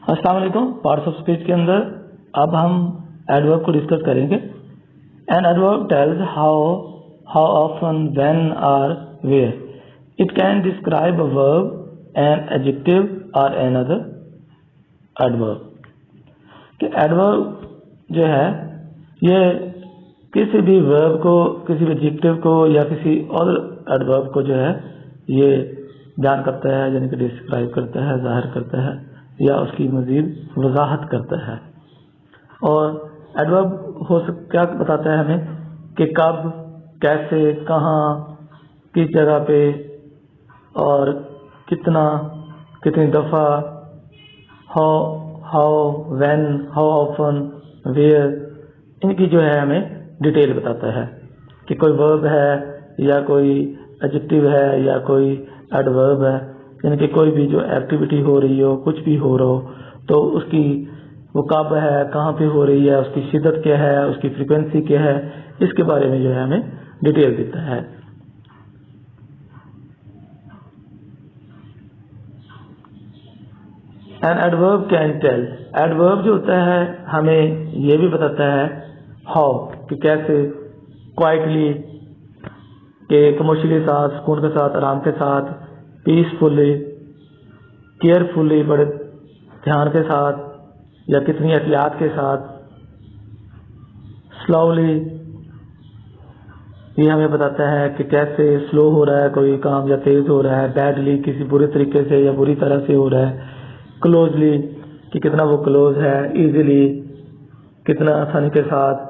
السلام علیکم. Parts of speech کے اندر اب ہم ایڈورب کو ڈسکس کریں گے. An adverb tells how often, when or where. It can describe a verb, an adjective or another adverb. کہ ایڈورب جو ہے یہ کسی بھی ورب کو, کسی بھی ایڈجیکٹو کو یا کسی اور ایڈورب کو جو ہے یہ بیان کرتا ہے, یعنی کہ ڈسکرائب کرتا ہے, ظاہر کرتا ہے یا اس کی مزید وضاحت کرتا ہے. اور ایڈورب کیا بتاتا ہے ہمیں کہ کب, کیسے, کہاں, کس جگہ پہ اور کتنا, کتنی دفعہ, how, when, how often, where, ان کی جو ہے ہمیں ڈیٹیل بتاتا ہے کہ کوئی ورب ہے یا کوئی ایڈجیکٹو ہے یا کوئی ایڈورب ہے, یعنی کہ کوئی بھی جو ایکٹیویٹی ہو رہی ہو, کچھ بھی ہو رہا ہو, تو اس کی وہ کب ہے, کہاں پہ ہو رہی ہے, اس کی شدت کیا ہے, اس کی فریکوینسی کیا ہے, اس کے بارے میں جو ہے ہمیں ڈیٹیل دیتا ہے. An adverb can tell. Adverb جو ہوتا ہے ہمیں یہ بھی بتاتا ہے ہاؤ, کہ کیسے, کوائٹلی, کہ خاموشی کے ساتھ, سکون کے ساتھ, آرام کے ساتھ, پیسفلی, کیئرفلی, بڑے دھیان کے ساتھ یا کتنی احتیاط کے ساتھ, سلولی, یہ ہمیں بتاتا ہے کہ کیسے سلو ہو رہا ہے کوئی کام یا تیز ہو رہا ہے, بیڈلی, کسی برے طریقے سے یا بری طرح سے ہو رہا ہے, کلوزلی, کہ کتنا وہ کلوز ہے, ایزیلی, کتنا آسانی کے ساتھ,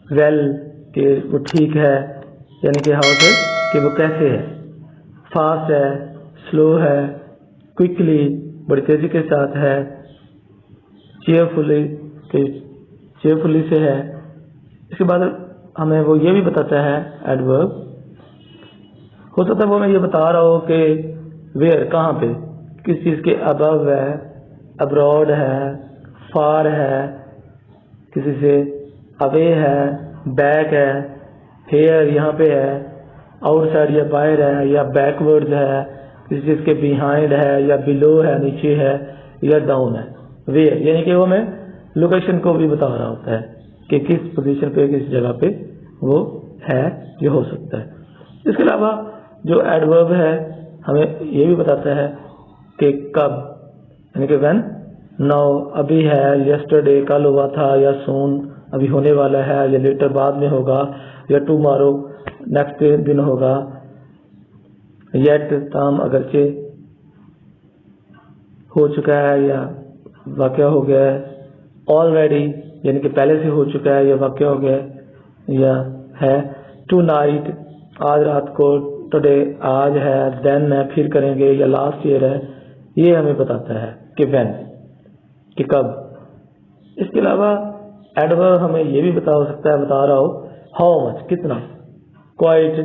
ویل, کہ وہ ٹھیک ہے, یعنی کہ ہاؤ سے کہ وہ کیسے ہے, فاسٹ ہے, سلو ہے, کوئکلی, بڑی تیزی کے ساتھ ہے, چیئرفلی, کہ چیئرفلی سے ہے. اس کے بعد ہمیں وہ یہ بھی بتاتا ہے ایڈورب, ہو سکتا ہے وہ میں یہ بتا رہا ہوں کہ ویئر, کہاں پہ, کس چیز کے ابو ہے, ابراڈ ہے, فار ہے, کسی سے اوے ہے, بیک ہے, ہیئر, یہاں پہ ہے, آؤٹ سائڈ یا باہر ہے, یا بیکورڈ ہے, کسی چیز کے بیہائنڈ ہے, یا بلو ہے, نیچے ہے, یا ڈاؤن ہے. ویئر یعنی کہ وہ میں لوکیشن کو بھی بتا رہا ہوتا ہے کہ کس پوزیشن پہ, کس جگہ پہ وہ ہے, یہ ہو سکتا ہے. اس کے علاوہ جو ایڈورب ہے ہمیں یہ بھی بتاتا ہے کہ کب, یعنی کہ وین, ناؤ, ابھی ہے, یسٹرڈے, کل ہوا تھا, یا سون, ابھی ہونے والا ہے, یا لیٹر, بعد میں ہوگا, یا ٹمارو, نیکسٹ دن ہوگا, یٹ, تام, اگرچہ ہو چکا ہے یا واقعہ ہو گیا ہے, آلریڈی, یعنی کہ پہلے سے ہو چکا ہے یا واقعہ ہو گیا ہے یا ہے, ٹو نائٹ, آج رات کو, ٹوڈے, آج ہے, دین ہے, پھر کریں گے, یا لاسٹ ایئر ہے. یہ ہمیں بتاتا ہے کہ وین, کہ کب. اس کے علاوہ ایڈورب ہمیں یہ بھی بتا رہا ہو ہاؤ مچ, کتنا, کوائٹ,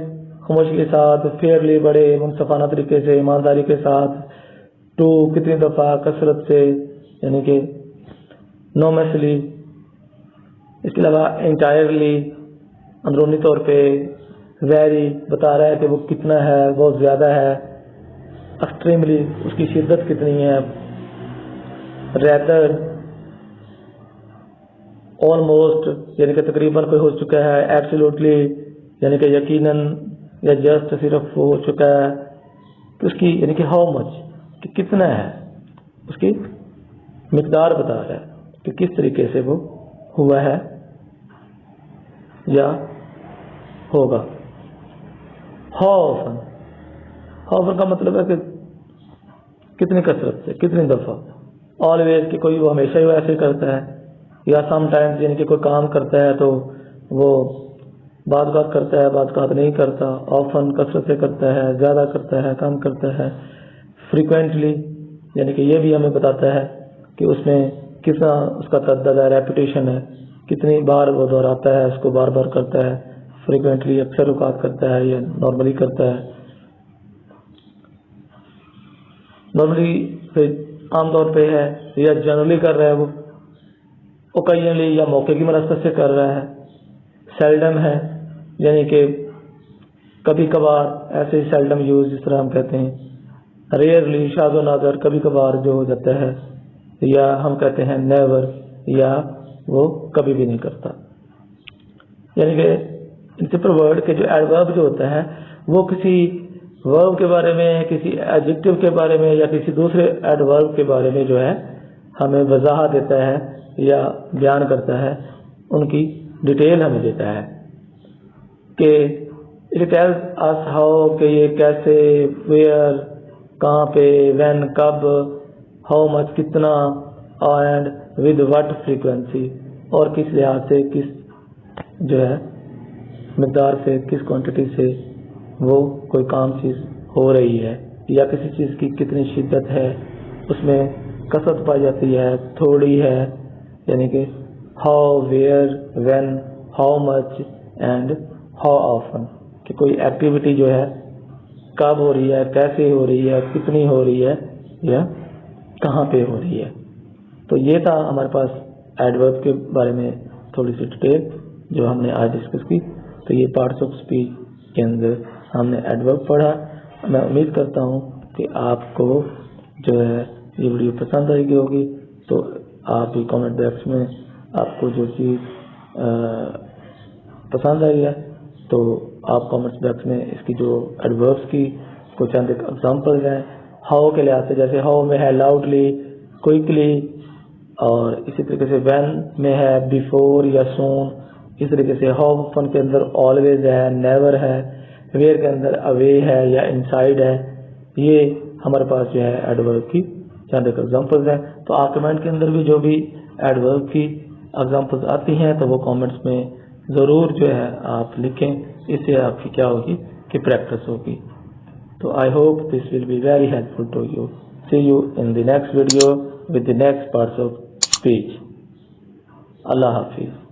خاموشی کے ساتھ, فیئرلی, بڑے منصفانہ طریقے سے, ایمانداری کے ساتھ, ٹو, کتنی دفعہ, کثرت سے, یعنی کہ نومیسلی. اس کے علاوہ انٹائرلی, اندرونی طور پہ, ویری, بتا رہا ہے کہ وہ کتنا ہے, بہت زیادہ ہے, ایکسٹریملی, اس کی شدت کتنی ہے, ریدر, آلموسٹ, یعنی کہ تقریباً کوئی ہو چکا ہے, ایبسولوٹلی, یعنی کہ یقیناً یا جسٹ, صرف ہو چکا ہے. تو اس کی یعنی کہ ہاؤ مچ, کہ کتنا ہے, اس کی مقدار بتا رہا ہے کہ کس طریقے سے وہ ہوا ہے یا ہوگا. ہاؤ آفن کا مطلب ہے کہ کتنی کثرت سے, کتنی دفعہ. آلویز, کہ کوئی وہ ہمیشہ ہی ایسے کرتا ہے, یا سم ٹائمز, یعنی کہ کوئی کام کرتا ہے تو وہ بعض بات کرتا ہے, بعض بات نہیں کرتا. آفن, کثرت سے کرتا ہے, زیادہ کرتا ہے, کم کرتا ہے. فریکوینٹلی, یعنی کہ یہ بھی ہمیں بتاتا ہے کہ اس میں کتنا اس کا تعدد ہے, ریپیٹیشن ہے, کتنی بار وہ دہراتا ہے, اس کو بار بار کرتا ہے. فریکوینٹلی, اکثر اوقات کرتا ہے یا نارملی کرتا ہے. نارملی عام طور پہ ہے, یا جنرلی کر رہا ہے وہ, اوکیجنلی, یا موقع کی مناسبت سے کر رہا ہے. سیلڈم ہے, یعنی کہ کبھی کبھار, ایسے ہی سیلڈم یوز, جس طرح ہم کہتے ہیں. ریئرلی, شاذ و نادر, کبھی کبھار جو ہو جاتا ہے. یا ہم کہتے ہیں نیور، یا وہ کبھی بھی نہیں کرتا. یعنی کہ پرنسپل ورڈ کے جو ایڈورب جو ہوتا ہے وہ کسی ورب کے بارے میں، کسی ایڈجیکٹو کے بارے میں، یا کسی دوسرے ایڈورب کے بارے میں جو ہے ہمیں وضاحت دیتا ہے یا بیان کرتا ہے، ان کی ڈیٹیل ہمیں دیتا ہے کہ اٹ ٹیلز اس ہاؤ، کہ یہ کیسے، ویئر کہاں پہ، وین کب، ہاؤ مچ کتنا، اینڈ ود وٹ فریکوینسی، اور کس لحاظ سے، کس جو ہے مقدار سے، کس کوانٹٹی سے وہ کوئی کام چیز ہو رہی ہے، یا کسی چیز کی کتنی شدت ہے، اس میں کثرت پائی جاتی ہے، تھوڑی ہے. یعنی کہ how, where, when, how much and how often, کہ کوئی ایکٹیویٹی جو ہے کب ہو رہی ہے، کیسے ہو رہی ہے، کتنی ہو رہی ہے، یا کہاں پہ ہو رہی ہے. تو یہ تھا ہمارے پاس ایڈورب کے بارے میں تھوڑی سی ڈیٹیل جو ہم نے آج ڈسکس کی. تو یہ پارٹس آف اسپیچ کے اندر ہم نے ایڈورب پڑھا. میں امید کرتا ہوں کہ آپ کو جو ہے یہ ویڈیو پسند آئے گی ہوگی. تو آپ بھی کامنٹ باکس میں آپ کو جو چیز پسند آئی ہے تو آپ کامنٹس باکس میں اس کی جو ایڈوربس کی کچھ چند ایگزامپلز ہیں. ہاؤ کے لحاظ سے جیسے ہاؤ میں ہے لاؤڈلی، کوئکلی، اور اسی طریقے سے وین میں ہے بیفور یا سون. اس طریقے سے ہاؤ فن کے اندر آلویز ہے، نیور ہے. ویئر کے اندر اوے ہے یا انسائڈ ہے. یہ ہمارے پاس جو ہے ایڈورب کی چند ایک ایگزامپلز ہیں. تو آپ کمنٹ کے اندر بھی جو بھی ایڈورب کی ایگزامپلز آتی ہیں تو وہ کامنٹس میں ضرور جو ہے آپ لکھیں. اس سے آپ کی کیا ہوگی کہ پریکٹس ہوگی. تو I hope this will be very helpful to you. See you in the next video with the next parts of speech. Allah Hafiz.